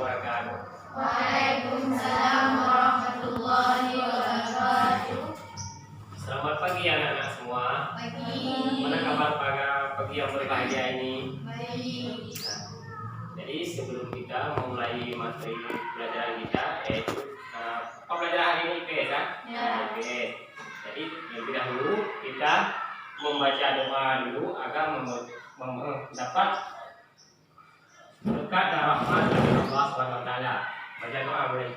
wabarakatuh. Waalaikumsalam warahmatullahi wabarakatuh. Selamat pagi anak-anak semua. Pagi. Mana kabar pada pagi yang berbahagia ini? Baik. Jadi sebelum kita memulai materi pelajaran kita, yaitu pembelajaran hari ini IPS kan? Ya. IPS. Jadi lebih dahulu kita membaca doa dulu agar mendapat berkat dan rahmat dari Allah Subhanahu wa taala. Baca doa boleh.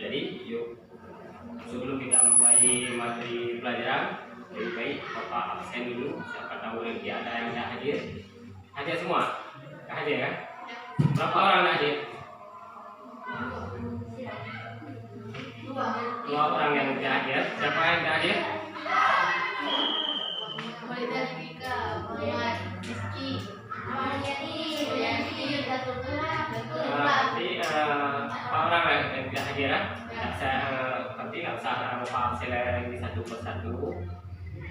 Jadi yuk, sebelum kita mulai materi pelajaran, lebih baik Bapak absen dulu. Siapa tahu lagi ada yang tidak hadir. Hadir semua? Tidak hadir kan? Berapa orang tidak hadir? Dua orang yang tidak hadir. Siapa yang tidak hadir? Berarti empat orang yang tidak hadir kan? Nanti nggak usah Bapak absen lagi satu persatu.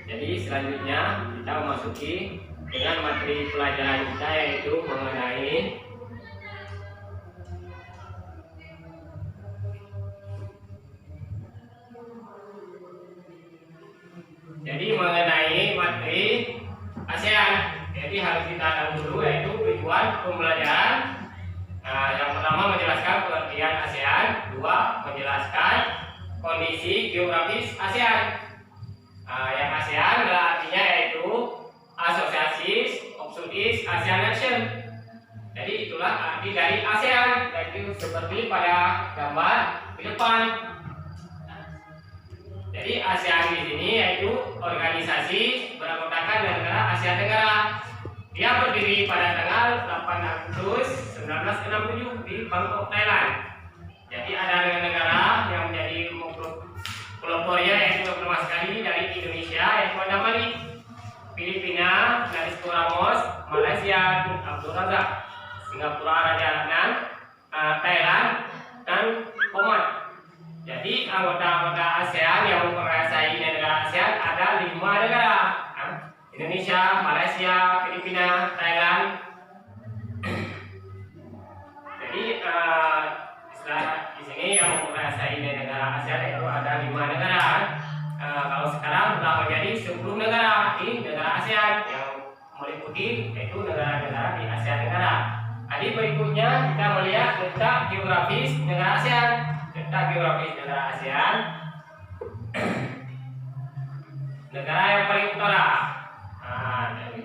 Jadi selanjutnya kita memasuki dengan materi pelajaran kita, yaitu mengenai materi ASEAN. Jadi harus kita tahu dulu yaitu tujuan pembelajaran. Yang pertama menjelaskan pengertian ASEAN, dua menjelaskan kondisi geografis ASEAN. Yang ASEAN adalah artinya yaitu Asosiasi of Southeast Asian Nation. Jadi itulah arti dari ASEAN, yaitu seperti pada gambar di depan. Jadi ASEAN di sini yaitu organisasi beranggotakan negara Asia Tenggara. Dia berdiri pada tanggal 8 Agustus 1967 di Bangkok, Thailand. Jadi ada negara yang menjadi pelopornya yaitu pertama sekali dari Indonesia yaitu ada Bali, Filipina, Narisko Ramos, Malaysia, Tun Abdul Razak, Singapura, Raja Adnan, Thailand, dan Oman. Jadi anggota-anggota ASEAN yang menguasai negara ASEAN ada 5 negara: Indonesia, Malaysia, Filipina, Thailand. Jadi di sini yang menguasai negara ASEAN itu ada 5 negara. Kalau sekarang sudah menjadi 10 negara di negara ASEAN yang meliputi yaitu negara-negara di ASEAN negara. Jadi berikutnya kita melihat letak geografis negara ASEAN. Letak geografis negara ASEAN. Negara yang paling utara.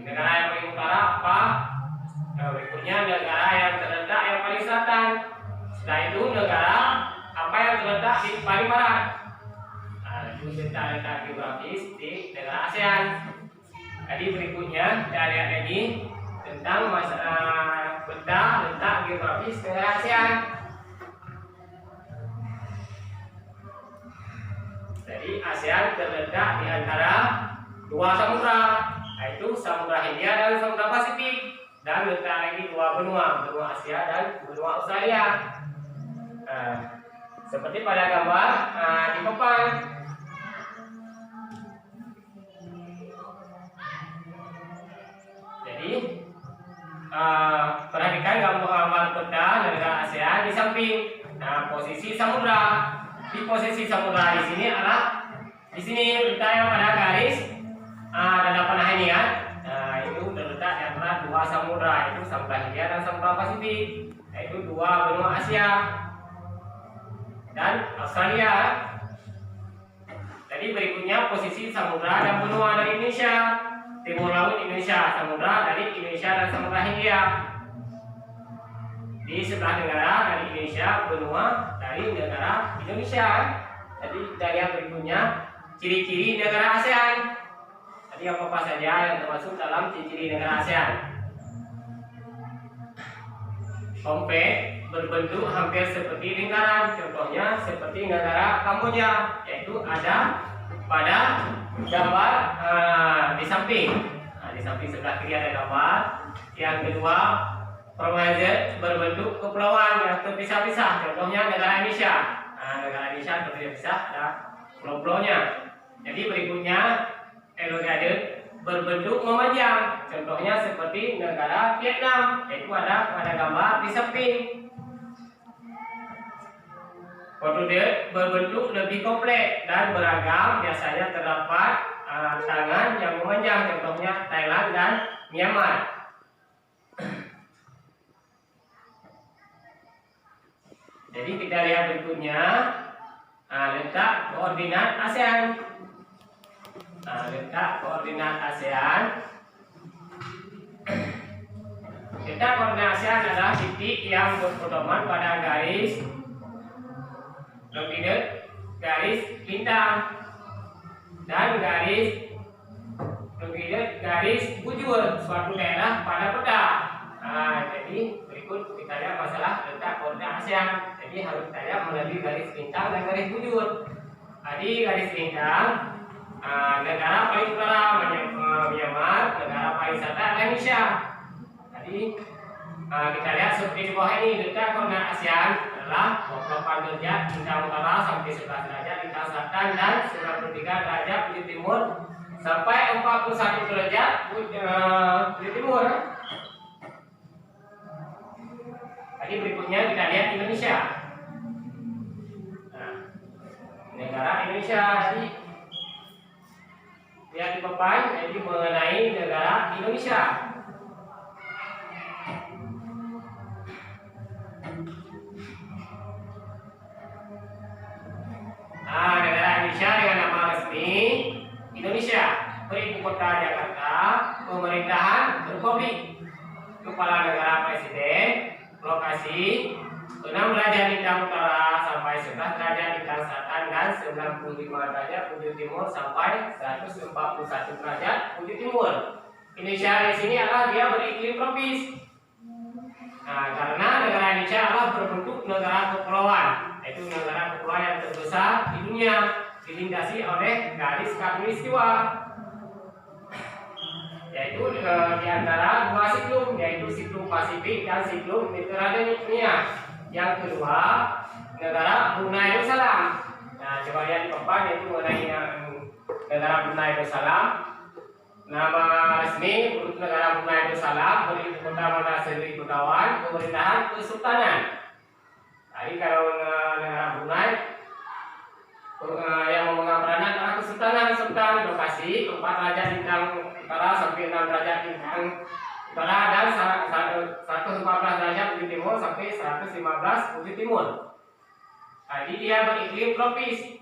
Negara yang paling utara apa? Berikutnya negara yang terletak yang paling selatan. Setelah itu negara apa yang terletak di paling barat. Itu letak geografis di negara ASEAN. Jadi berikutnya kita lihat lagi tentang masalah peta letak geografis negara ASEAN. Jadi ASEAN terletak di antara 2 samudra, yaitu Samudra Hindia dan Samudra Pasifik, dan letak lagi 2 benua, benua Asia dan benua Australia. Seperti pada gambar di papan. Jadi perhatikan gambar peta negara ASEAN di samping. Nah, posisi samudra. Di posisi samudra di sini adalah Di sini letaknya pada garis dadapan ini kan. Nah, itu terletak di antara dua samudra, itu Samudra Hindia dan Samudra Pasifik, yaitu dua benua Asia dan Australia. Jadi berikutnya posisi samudra dan benua dari Indonesia. Timur laut Indonesia, samudra dari Indonesia dan Samudra Hindia. Di sebelah negara dari Indonesia, benua dari negara Indonesia. Jadi kita lihat berikutnya ciri-ciri negara ASEAN. Tadi apa saja yang termasuk dalam ciri-ciri negara ASEAN? Kompleks, berbentuk hampir seperti lingkaran. Contohnya seperti negara Kamboja, yaitu ada pada gambar di samping. Di samping sebelah kiri ada gambar. Yang kedua, permainan berbentuk kepulauan yang terpisah-pisah. Contohnya negara Indonesia. Negara Indonesia terpisah-pisah, ada pulau-pulaunya. Jadi berikutnya elongated berbentuk memanjang. Contohnya seperti negara Vietnam, yaitu ada pada gambar di samping. Protrude berbentuk lebih kompleks dan beragam, biasanya terdapat tangan yang memanjang, contohnya Thailand dan Myanmar. Jadi kita lihat berikutnya letak koordinat ASEAN. Letak koordinat ASEAN. Letak koordinat ASEAN adalah titik yang berpedoman pada garis longitude, garis lintang, dan garis longitude, garis bujur suatu daerah pada peta. Jadi berikut kita lihat masalah letak koordinat ASEAN. Jadi harus kita lihat melalui garis lintang dan garis bujur. Jadi garis lintang, negara paling utara Myanmar, negara paling selatan adalah Indonesia. Jadi kita lihat seperti di bawah ini, letak koordinat ASEAN adalah 28 derajat lintang utara sampai 11 derajat lintang selatan dan 93 derajat bujur timur sampai 41 derajat bujur timur. Tadi berikutnya kita lihat Indonesia. Negara Indonesia, jadi lihat di papan, jadi mengenai negara Indonesia. Negara Indonesia dengan nama resmi Indonesia, beribu kota Jakarta, pemerintahan Republik, kepala negara presiden, lokasi 6 derajat lintang utara sampai 11 derajat lintang selatan dan 95 derajat bujur timur sampai 141 derajat bujur timur. Indonesia di sini adalah dia beriklim tropis. Karena negara Indonesia adalah berbentuk negara kepulauan, yaitu negara kepulauan yang terbesar di dunia, dilintasi oleh garis khatulistiwa, yaitu di antara dua siklum, yaitu siklum Pasifik dan siklum Mediterania. Yang kedua, negara Brunei Darussalam. Coba lihat di papan, yaitu mengenai negara Brunei Darussalam. Nama resmi untuk negara Brunei Darussalam beribu kota Bandar Seri Begawan, pemerintahan kesultanan. Jadi kalau negara Brunei yang memegang peranan adalah kesultanan, sultan, lokasi 4 derajat lintang utara sampai 6 derajat lintang utara dan 114 derajat bujur timur sampai 115 bujur timur. Jadi dia beriklim tropis.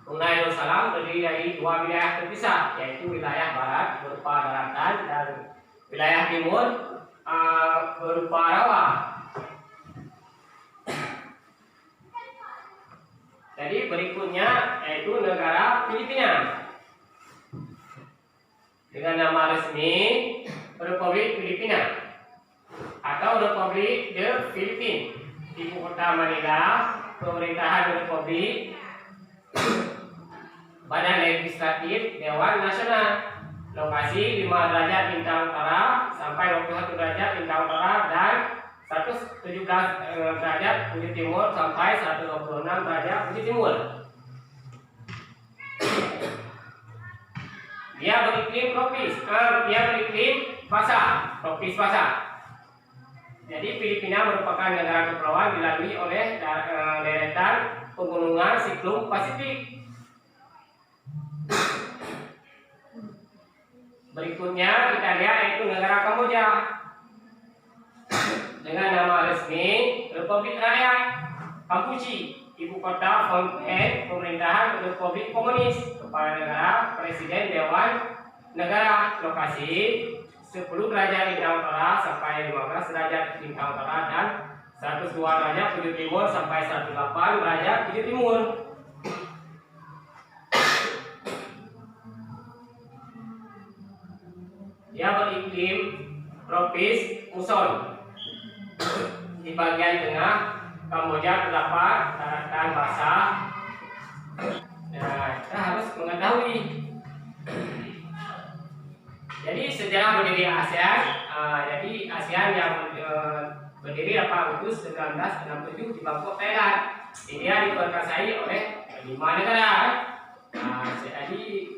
Brunei Darussalam terdiri dari dua wilayah terpisah, yaitu wilayah barat berupa daratan dan wilayah timur berupa rawa. Jadi berikutnya yaitu negara Filipina dengan nama resmi Republik Filipina atau Republik de Philippines. Ibu kota Manila, pemerintahan Republik, Badan Legislatif Dewan Nasional, lokasi 5 derajat lintang utara sampai 21 derajat lintang utara dan 117 derajat bujur timur sampai 126 derajat bujur timur. Dia beriklim tropis, dia beriklim basah, tropis basah. Jadi Filipina merupakan negara kepulauan dilalui oleh deretan pegunungan siklon Pasifik. Berikutnya kita lihat yaitu negara Kamboja dengan nama resmi Republik Rakyat Kampuchia, ibu kota Phnom Penh, pemerintahan Republik Komunis, kepala negara Presiden Dewan Negara, lokasi 10 derajat lintang utara sampai 15 derajat lintang utara dan 102 derajat bujur timur sampai 108 derajat bujur timur. Dia beriklim tropis muson. Di bagian tengah Kamboja terdapat daratan basah. Nah, kita harus mengetahui. Jadi sejarah berdiri ASEAN, jadi ASEAN yang berdiri 8 Agustus 1967 di Bangkok, Thailand. Ini diperkasai oleh 5 negara. Jadi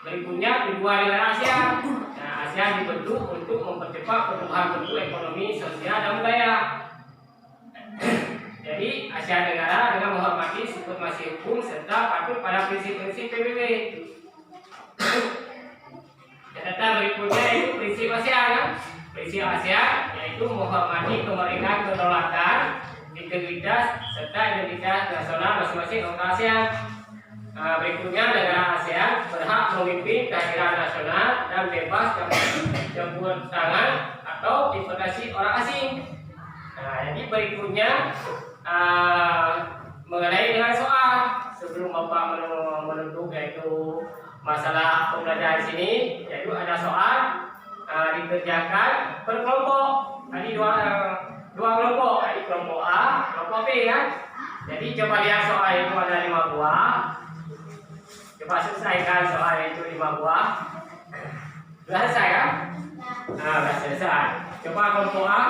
berikutnya kedua negara ASEAN. Nah, ASEAN dibentuk untuk mempercepat pertumbuhan bentuk ekonomi, sosial, dan budaya. Jadi ASEAN negara dengan menghormati supremasi hukum serta patuh pada prinsip-prinsip PBB. Catatan berikutnya yaitu prinsip ASEAN. Prinsip ASEAN yaitu menghormati kemerdekaan, kedaulatan, integritas serta identitas nasional masing-masing anggota ASEAN. Berikutnya negara ASEAN berhak memimpin kehadiran nasional dan bebas campur tangan atau investasi orang asing. Jadi berikutnya mengenai dengan soal sebelum Bapak menuntut yaitu masalah pembelajaran di sini, yaitu ada soal dikerjakan per kelompok. Tadi dua kelompok, jadi kelompok A, kelompok B kan. Jadi coba lihat soal itu ada 5 buah. Coba selesaikan soal itu 5 buah. Sudah selesai kan? Sudah selesai. Coba kelompok A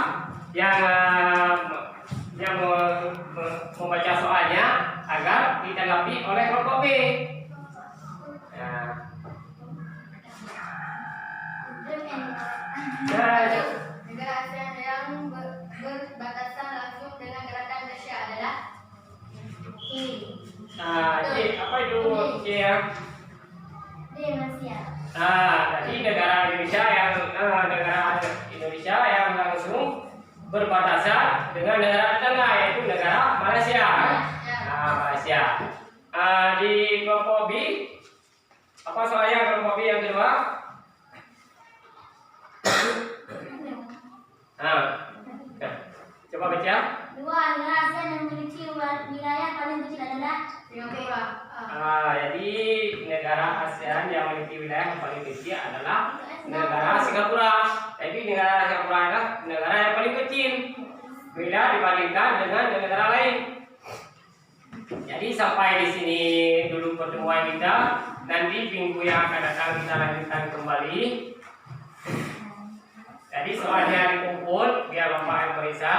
yang membaca soalnya agar ditanggapi oleh kelompok B. Negara ASEAN yang berbatasan langsung dengan daratan Malaysia adalah Apa itu ya? Malaysia. Jadi negara Indonesia yang langsung berbatasan dengan negara tetangga yaitu negara Malaysia. Malaysia. Di kelompok B, apa soalnya kelompok B yang kedua? Coba baca. 2. Negara ASEAN yang memiliki wilayah paling kecil adalah Singapura. Jadi negara ASEAN yang memiliki wilayah yang paling kecil adalah negara Singapura. Jadi negara Singapura adalah negara yang paling kecil bila dibandingkan dengan negara lain. Jadi sampai di sini dulu pertemuan kita. Nanti minggu yang akan datang kita lanjutkan kembali. Jadi soalnya dikumpul biar Bapak yang periksa.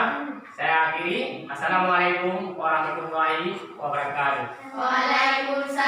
Saya akhiri. Assalamualaikum warahmatullahi wabarakatuh. Waalaikumsalam.